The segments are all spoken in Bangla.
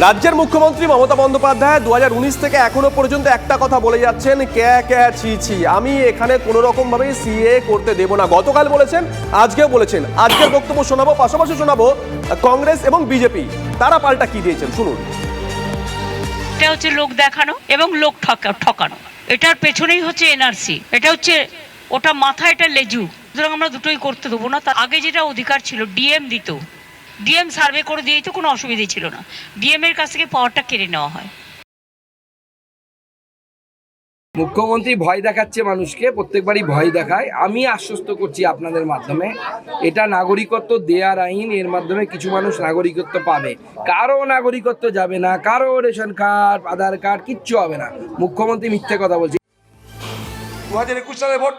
রাজ্যের মুখ্যমন্ত্রী মমতা বন্দ্যোপাধ্যায় 2019 থেকে এখনো পর্যন্ত একটা কথা বলে যাচ্ছেন, ক্যা ছি ছি, আমি এখানে কোনো রকম ভাবে সিএ করতে দেব না। গতকাল বলেছেন, আজকেও বলেছেন। আজকের বক্তব্য শোনাবো, পাশাপাশি শোনাবো কংগ্রেস এবং বিজেপি তারা পাল্টা কি দিয়েছেন, শুনুন। এটা হচ্ছে লোক দেখানো এবং লোক ঠকানো। এটার পেছনেই হচ্ছে এনআরসি। এটা হচ্ছে ওটা মাথা, এটা লেজু। সুতরাং আমরা দুটোই করতে দেবো না। তার আগে যেটা অধিকার ছিল, ডিএম দিত, ডিএম সার্ভে করে দিয়েই তো কোনো অসুবিধা ছিল না। ডিএম এর কাছ থেকে পাওয়ারটা কেড়ে নেওয়া হয়। মুখ্যমন্ত্রী ভয় দেখাচ্ছে মানুষকে, প্রত্যেকবারই ভয় দেখায়। আমি আশ্বস্ত করছি আপনাদের মাধ্যমে, এটা নাগরিকত্ব দেওয়ার আইন, এর মাধ্যমে কিছু মানুষ নাগরিকত্ব পাবে। কারো নাগরিকত্ব যাবে না, কারো রেশন কার্ড, আধার কার্ড কিচ্ছু হবে না। মুখ্যমন্ত্রী মিথ্যে কথা বলছে। 2021 সালে ভোট,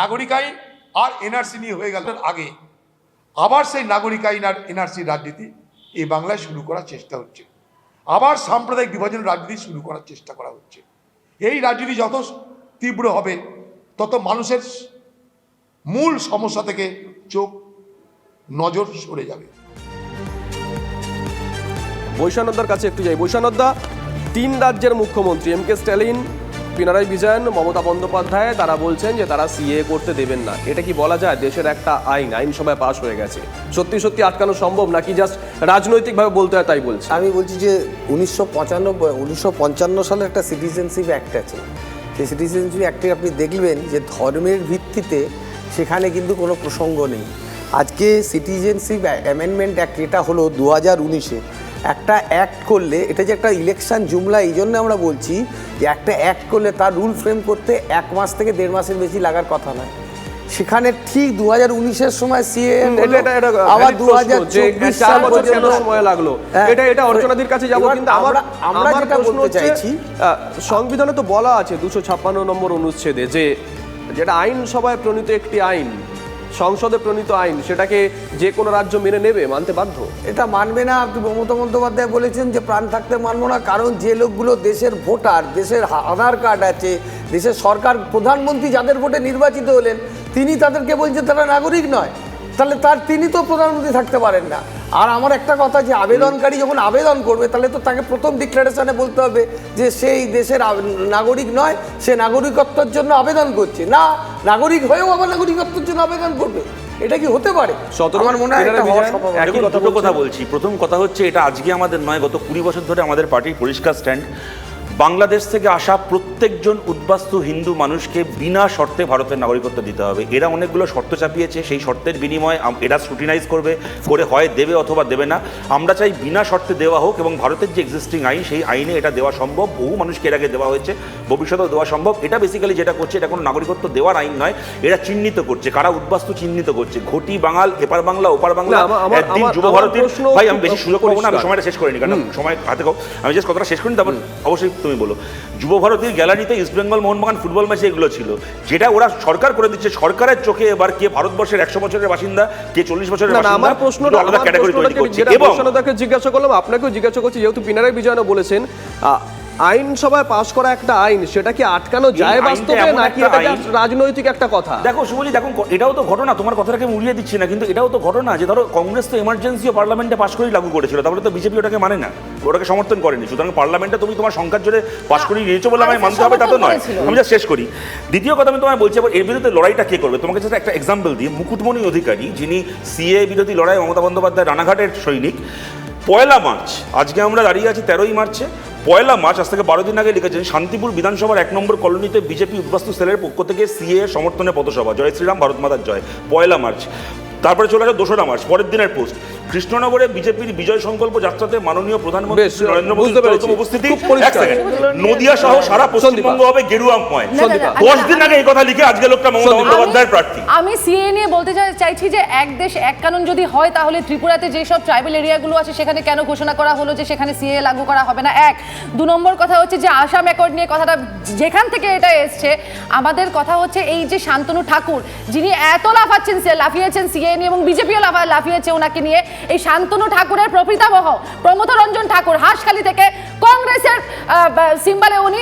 নাগরিক আইন আর এনআরসি নিয়ে হয়ে গেল। আগে আবার সেই নাগরিক আইন আর এনআরসির রাজনীতি এই বাংলায় শুরু করার চেষ্টা হচ্ছে। আবার সাম্প্রদায়িক বিভাজনের রাজনীতি শুরু করার চেষ্টা করা হচ্ছে। এই রাজনীতি যত তীব্র হবে, তত মানুষের মূল সমস্যা থেকে চোখ নজর সরে যাবে। বৈষ্ণবদার কাছে একটু যাই। বৈষ্ণবদা, 3 রাজ্যের মুখ্যমন্ত্রী এমকে স্ট্যালিন, পিনারাই বিজয়ন, মমতা বন্দ্যোপাধ্যায় তারা বলছেন যে তারা সিএ করতে দেবেন না। এটা কি বলা যায় দেশের একটা আইনসভায় পাশ হয়ে গেছে, সত্যি সত্যি আটকানো সম্ভব নাকি জাস্ট রাজনৈতিকভাবে বলতে হয় তাই বলছে? আমি বলছি যে 1955 সালে একটা সিটিজেনশিপ অ্যাক্ট আছে। সেই সিটিজেনশিপ অ্যাক্টে আপনি দেখবেন যে ধর্মের ভিত্তিতে সেখানে কিন্তু কোনো প্রসঙ্গ নেই। আজকে সিটিজেনশিপ অ্যামেন্ডমেন্ট অ্যাক্ট, এটা হলো 2019-এ একটা অ্যাক্ট করলে, এটা যে একটা ইলেকশন জুমলা, এই জন্য আমরা বলছি যে একটা অ্যাক্ট করলে তার রুল ফ্রেম করতে 1 মাস থেকে 1.5 মাসের বেশি লাগার কথা নয়। সেখানে ঠিক 2019-এর সময় সিএ, আবার 2024 সাল পর্যন্ত সময় লাগলো। এটা অর্চনাদির কাছে যাবো, কিন্তু আমরা যেটা বলতে চাইছি, সংবিধানে তো বলা আছে 256 নম্বর অনুচ্ছেদে যে যেটা আইনসভায় প্রণীত একটি আইন, সংসদে প্রণীত আইন, সেটাকে যে কোনো রাজ্য মেনে নেবে, মানতে বাধ্য। এটা মানবে না। আপনি মমতা বন্দ্যোপাধ্যায় বলেছেন যে প্রাণ থাকতে মানবো না, কারণ যে লোকগুলো দেশের ভোটার, দেশের আধার কার্ড আছে, দেশের সরকার প্রধানমন্ত্রী যাদের ভোটে নির্বাচিত হলেন, তিনি তাদেরকে বলছেন তারা নাগরিক নয়, তাহলে তিনি তো প্রধানমন্ত্রী থাকতে পারেন না। আর আমার একটা কথা, যে আবেদনকারী যখন আবেদন করবে, তাহলে তো তাকে প্রথম ডিক্লারেশনে বলতে হবে যে সেই দেশের নাগরিক নয়, সে নাগরিকত্বের জন্য আবেদন করছে না, নাগরিক হয়েও আবার নাগরিকত্বের জন্য আবেদন করবে। এটা কি হতে পারে? আমার মনে হয় এটা হওয়ার সম্ভাবনা। দুটো কথা বলছি। প্রথম কথা হচ্ছে, এটা আজকে আমাদের নয়, গত 20 বছর ধরে আমাদের পার্টির পরিষ্কার স্ট্যান্ড, বাংলাদেশ থেকে আসা প্রত্যেকজন উদ্বাস্তু হিন্দু মানুষকে বিনা শর্তে ভারতের নাগরিকত্ব দিতে হবে। এরা অনেকগুলো শর্ত চাপিয়েছে, সেই শর্তের বিনিময়ে এরা স্ক্রুটিনাইজ করে হয় দেবে অথবা দেবে না। আমরা চাই বিনা শর্তে দেওয়া হোক, এবং ভারতের যে এক্সিস্টিং আইন, সেই আইনে এটা দেওয়া সম্ভব। বহু মানুষকে এর আগে দেওয়া হয়েছে, ভবিষ্যতেও দেওয়া সম্ভব। এটা বেসিক্যালি যেটা করছে, এটা কোনো নাগরিকত্ব দেওয়ার আইন নয়, এরা চিহ্নিত করছে কারা উদ্বাস্তু, চিহ্নিত করছে ঘটি বাঙাল, এপার বাংলা ওপার বাংলা। একদিন যুব ভারতীর, ভাই আমি বেশি সুযোগ পাবো না, আমি সময়টা শেষ করিনি, কারণ সময় হাতে কম, আমি জাস্ট কথাটা শেষ করিনি, তারপর অবশ্যই তুমি বলো। যুব ভারতীর গ্যালারিতে ইস্টবেঙ্গল মোহনবাগান ফুটবল ম্যাচে এগুলো ছিল, যেটা ওরা সরকার করে দিচ্ছে। সরকারের চোখে এবার কে ভারতবর্ষের 100 বছরের বাসিন্দা, কে 40 বছরের বাসিন্দা, আমার প্রশ্নটা আলাদা ক্যাটাগরি তৈরি করছে। এবং প্রশ্নটাকে জিজ্ঞাসা করলাম, আপনাকেও জিজ্ঞাসা করছি, যেহেতু পিনারাই বিজয়নও বলেছেন আইনসভায় পাশ করা একটা আইন, সেটা কি আটকানো যায় বাস্তবে নাকি এটা রাজনৈতিক একটা কথা? দেখো শুভলি, দেখো এটাও তো ঘটনা, তোমার কথাটাকে আমি উড়িয়ে দিচ্ছি না, কিন্তু এটাও তো ঘটনা যে ধরো কংগ্রেস তো এমার্জেন্সিও পার্লামেন্টে পাশ করেই লাগু করেছিল, তারপরে তো বিজেপি ওটাকে মানে না, ওটাকে সমর্থন করেনি। সুতরাং পার্লামেন্টে তুমি তোমার সংখ্যার জোরে পাশ করিয়ে নিয়েছো বলে আমায় মানতে হবে, তা তো নয়। আমি যা শেষ করি, দ্বিতীয় কথা আমি তোমায় বলছি, এবার এর বিরুদ্ধে লড়াইটা কে করবে? তোমাকে যেটা একটা এক্সাম্পল দিই, মুকুটমণি অধিকারী, যিনি সিএ বিরোধী লড়াই মমতা বন্দ্যোপাধ্যায় রানাঘাটের সৈনিক, 1 মার্চ, আজকে আমরা দাঁড়িয়ে আছি 13ই মার্চে, 1 মার্চ, আজ থেকে 12 দিন আগে লিখেছেন, শান্তিপুর বিধানসভার 1 নম্বর কলোনিতে বিজেপি উদ্বাস্তু সেলের পক্ষ থেকে সিএ সমর্থনে পথসভা, জয় শ্রীরাম, ভারত মাতার জয়, 1 মার্চ। তারপরে চলে আসে 2রা মার্চ, পরের দিনের পোস্ট, কৃষ্ণনগরে বিজেপির বিজয় সংকল্প যাত্রাতে মাননীয় প্রধানমন্ত্রী নরেন্দ্র মোদীর উপস্থিতি, নদিয়া সহ সারা পশ্চিমবঙ্গ হবে গেরুয়াময়। 10 দিন আগে এই কথা লিখে আজকে লোকটা মমতা বন্দ্যোপাধ্যায়ের প্রার্থী। আমি সিএ নিয়ে বলতে চাইছি যে এক দেশ এক কানুন যদি হয়, তাহলে ত্রিপুরাতে যেসব ট্রাইবাল এরিয়াগুলো আছে সেখানে কেন ঘোষণা করা হলো যে সেখানে সিএ লাগু করা হবে না? 2 নম্বর কথা হচ্ছে যে আসাম অ্যাকর্ড নিয়ে কথাটা যেখান থেকে এটা এসছে, আমাদের কথা হচ্ছে এই যে শান্তনু ঠাকুর, যিনি এত লাফিয়েছেন সিএ নিয়ে, এবং বিজেপিও লাফিয়েছে ওনাকে নিয়ে, এই শান্তনু ঠাকুরের প্রপিতামহ প্রমথ রঞ্জন ঠাকুর হাঁসখালি থেকে কংগ্রেসের সিম্বলে উনি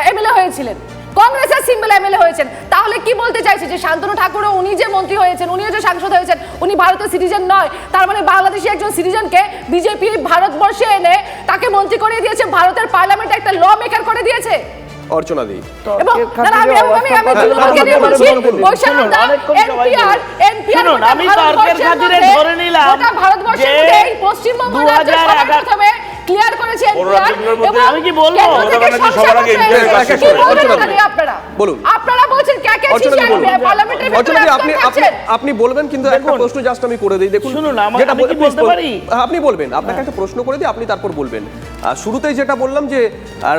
এমএলএ হয়েছিলেন। কংগ্রেসের সিম্বল এমএলএ হয়েছেন। তাহলে কি বলতে চাইছে যে শান্তনু ঠাকুরও উনি যে মন্ত্রী হয়েছেন, উনিও যে সাংসদ হয়েছেন, উনি ভারতের সিটিজেন নয়? তার মানে বাংলাদেশি একজন সিটিজেনকে বিজেপি ভারতবর্ষে এনে তাকে মন্ত্রী করে দিয়েছে, ভারতের পার্লামেন্টে একটা ল মেকার করে দিয়েছে। অর্চনা দি এবং আমি তৃণমূলকে নিয়ে বলছি, বৈষম্যতা এনপিআর আমি তর্কের খাতিরে ধরে নিলাম ভারতবর্ষের যে এই পশ্চিমবঙ্গ রাজ্য সবার প্রথমে ক্লিয়ার করেছে এনপিআর। এবং আমি কি বলবো? সবার আগে আপনারা বলুন। আপনারা বলছেন ক্যাকে পার্লামেন্টের অর্চনা দি, আপনি বলবেন, কিন্তু একটা প্রশ্ন জাস্ট আমি করে দিই। দেখুন, শুনুন, যেটা আমি কি বলতে পারি? আপনি বলবেন, আপনাকে একটা প্রশ্ন করে দিই, আপনি তারপর বলবেন। শুরুতেই যেটা বললাম যে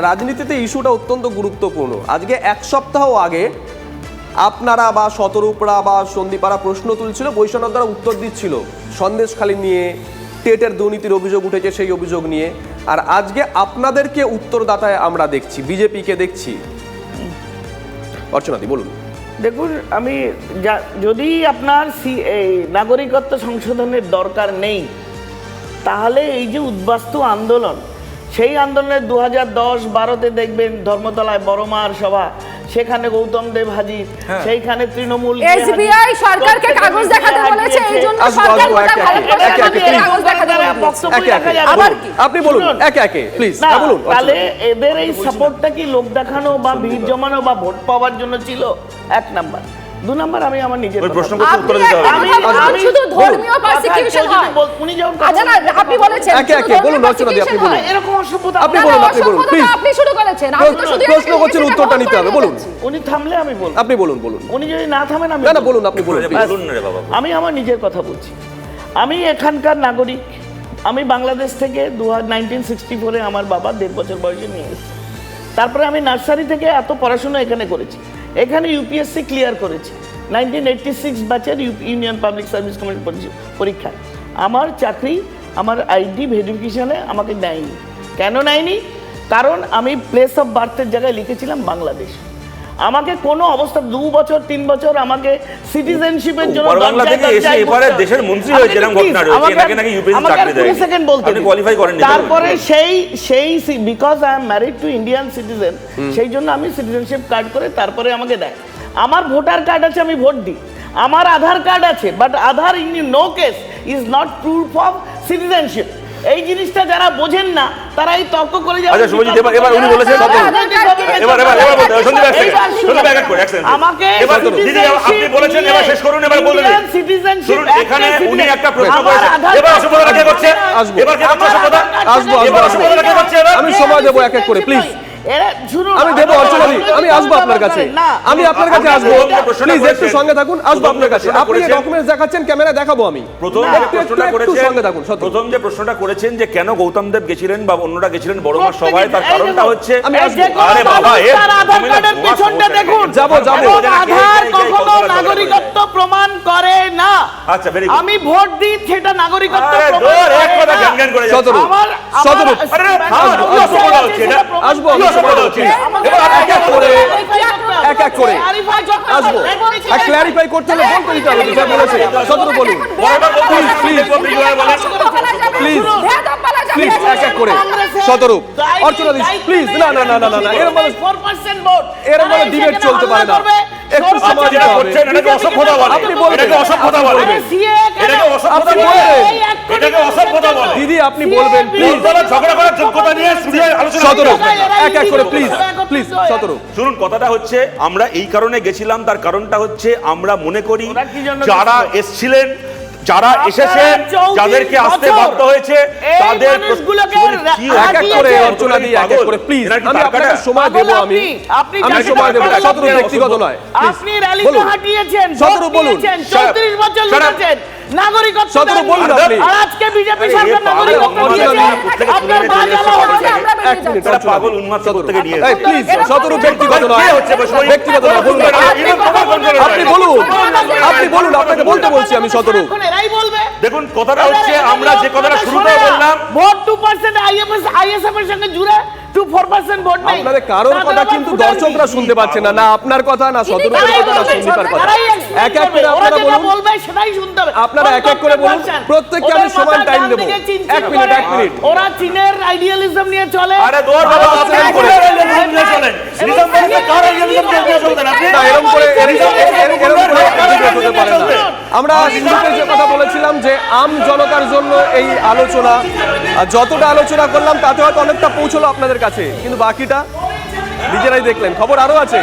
রাজনীতিতে ইস্যুটা অত্যন্ত গুরুত্বপূর্ণ। আজকে এক সপ্তাহ আগে আপনারা বা শতরূপরা বা সন্দীপারা প্রশ্ন তুলছিল, বৈষ্ণব দ্বারা উত্তর দিচ্ছিল সন্দেশখালী নিয়ে, টেটের দুর্নীতির অভিযোগ উঠেছে সেই অভিযোগ নিয়ে। আর আজকে আপনাদেরকে উত্তরদাতায় আমরা দেখছি, বিজেপিকে দেখছি। অর্চনাদি বলুন। দেখুন, আমি যদি আপনার এই নাগরিকত্ব সংশোধনের দরকার নেই, তাহলে এই যে উদ্বাস্তু আন্দোলন, সেই আন্দোলনের 2010-12-তে দেখবেন ধর্মতলায় বড় মার সভা, সেখানে গৌতম দেব হাজির, সেইখানে তৃণমূল এসবিআই সরকারকে কাগজ দেখাতে বলেছে, এই জন্য সরকার কাগজ দেখাতে বলেছে। আবার কি আপনি বলুন একে একে প্লিজ বলুন। তাহলে এদের এই সাপোর্টটা কি লোক দেখানো বা ভিড় জমানো বা ভোট পাওয়ার জন্য ছিল? এক নাম্বার। 2 নাম্বার, আমি আমার নিজের প্রশ্ন করতে উত্তর দিতে হবে। আমি শুধু ধর্মীয় পারসিকিউশন হয়। উনি যখন আচ্ছা না, আপনি বলেছেন একে একে বলুন। অর্চনা দি, আপনি বলুন। এরকম অসভ্যতা আপনি বলুন, আপনি বলুন প্লিজ। আপনি শুরু করেছেন, আমি তো শুধু প্রশ্ন করছেন, উত্তরটা নিতে হবে, বলুন। উনি থামলে আমি বলবো, আপনি বলুন। বলুন, উনি যদি না থামেন আমি না না বলুন, আপনি বলুন। বলুন রে বাবা। আমি আমার নিজের কথা বলছি। আমি এখানকার নাগরিক। আমি বাংলাদেশ থেকে 1964-এ আমার বাবা 1.5 বছর বয়সে নিয়ে এসেছে। তারপরে আমি নার্সারি থেকে এত পড়াশোনা এখানে করেছি, এখানে ইউপিএসসি ক্লিয়ার করেছি 1986 ব্যাচের ইউনিয়ন পাবলিক সার্ভিস কমিশন পরীক্ষায়। আমার চাকরি, আমার আইডি ভেরিফিকেশনে আমাকে নেয়নি। কেন নেয়নি? কারণ আমি প্লেস অফ বার্থের জায়গায় লিখেছিলাম বাংলাদেশ। আমাকে কোনো অবস্থা 2 বছর 3 বছর আমাকে সিটিজেনশিপের জন্য বাংলা থেকে এসে এবারে দেশের মন্ত্রী হয়েছে, এরকম ঘটনা রয়েছে, এনাকে নাকি ইউপিএসসি চাকরি দেয়। আপনি কোয়ালিফাই করেননি। তারপরে সেই because I am married to Indian citizen, সেই জন্য আমি সিটিজেনশিপ কার্ড করে তারপরে আমাকে দেয়। আমার ভোটার কার্ড আছে, আমি ভোট দিই। আমার আধার কার্ড আছে, but Aadhaar in no case is not proof of citizenship. এই জিনিসটা যারা বোঝেন না তারা এই তর্ক করে যাবে। আচ্ছা শুভজিৎ, এবার উনি বলেছেন এবার সন্দীপ আমাকে এবার দিদি আপনি বলেছেন, এবার শেষ করুন, এবার বলুন। সিটিজেনশিপ এখানে উনি একটা প্রশ্ন করেছেন, এবার অসভ্যতা কে করছে? এবার কে করছে অসভ্যতা? অসভ্যতা কে করছে? আমি সময় দেবো এক এক করে প্লিজ। আমি দেবো অর্চনা দি, আমি আসবো আপনার কাছে, আমি আপনার কাছে আসবো, প্লিজ একটু সঙ্গে থাকুন, আসবো আপনার কাছে। আপনি ডকুমেন্টস দেখাচ্ছেন, ক্যামেরা দেখাবো আমি। প্রথম যে প্রশ্নটা করেছেন যে কেন গৌতম দেব গেছিলেন বা অন্যরা গেছিলেন বড় মার সভায়, তার কারণটা হচ্ছে আরে বাবা আধার কার্ডের পেছনটা দেখুন। যাবো আধার কখনো নাগরিকত্ব প্রমাণ করে না। আচ্ছা ভেরি গুড। আমি ভোট দিই, সেটা নাগরিকত্ব আরে প্রমাণ দূর, করে এক কথা না। জ্ঞান করে যাচ্ছে। সতেরো আরে অসভ্যতা হচ্ছে এটা। আসবো অসভ্যতা হচ্ছে। এবার এক এক করে আসবো। আর ক্ল্যারিফাই করতে হলে বলতে দিতে হবে, যা বলেছে। সতেরো বলুন প্লিজ, প্লিজ এক এক করে। সতেরো অর্চনা দি প্লিজ। না না না না না, এরকম ভাবে ডিবেট চলতে পারে না, একটু সময় দিতে হবে। এটাকে অসভ্যতা বলে, আপনি বলবেন, এটাকে অসভ্যতা বলে, এটাকে অসভ্যতা বলে, এটাকে অসভ্যতা বলে। দিদি আপনি বলবেন প্লিজ। ঝগড়া করার যোগ্যতা নিয়ে স্টুডিওয় আলোচনা। সতেরো এক এক করে প্লিজ প্লিজ। সতেরো শুনুন, কথাটা হচ্ছে আমরা এই কারণে গেছিলাম, তার কারণটা হচ্ছে আমরা মনে করি যারা এসেছিলেন, যারা এসেছেন, যাদেরকে আসতে বাধ্য হয়েছে তাদের এক এক করে অর্চনা দি, এক এক করে প্লিজ। আমি আপনাকে সময় দেবো, আমি সময় দেবো। সতেরো ব্যক্তিগত নয়, আপনি র্যালিতে হাঁটিয়েছেন, সতেরো বলুন। 34 বছর লড়েছেন নাগরিকত্ব। সতেরো বলুন আপনি। আর আজকে বিজেপি সরকার নাগরিকত্ব দিয়েছে, আপনার বাজানো হচ্ছে। এক মিনিট পাগল উন্মাদ থেকে নিয়ে প্লিজ। সতেরো ব্যক্তিগত নয়, ব্যক্তিগত নয়, বলুন আপনি বলুন, আপনি বলুন, আপনাকে বলতে বলছি আমি। সতেরো এরাই বলবে। দেখুন, কথাটা হচ্ছে আমরা যে কথাটা শুরুতে বললাম, ভোট 2% আইএসএফ এর সঙ্গে জুড়ে 2-4% ভোট নাই। আপনাদের কারোর কথা কিন্তু দর্শকরা শুনতে পাচ্ছে না, না আপনার কথা, না সতেরো কথা, না সন্দীপার কথা। এক এক করে আপনারা বলুন, সেটাই শুনতে হবে। আপনারা এক এক করে বলুন, প্রত্যেককে আমি সমান টাইম দেবো। এক মিনিট, এক মিনিট। ওরা চীনের আইডিয়ালিজম নিয়ে চলে। আরে দৌড় বাবা, আপনি করে নিয়ে চলেন। নিজাম বাড়িতে না, এরকম করে debate হতে পারে না। আমরা শুরুতে যে কথা বলেছিলাম যে আম জনতার জন্য এই আলোচনা, আর যতটা আলোচনা করলাম তাতে হয়তো অনেকটা পৌঁছলো আপনাদের কাছে, কিন্তু বাকিটা নিজেরাই দেখলেন। খবর আরো আছে।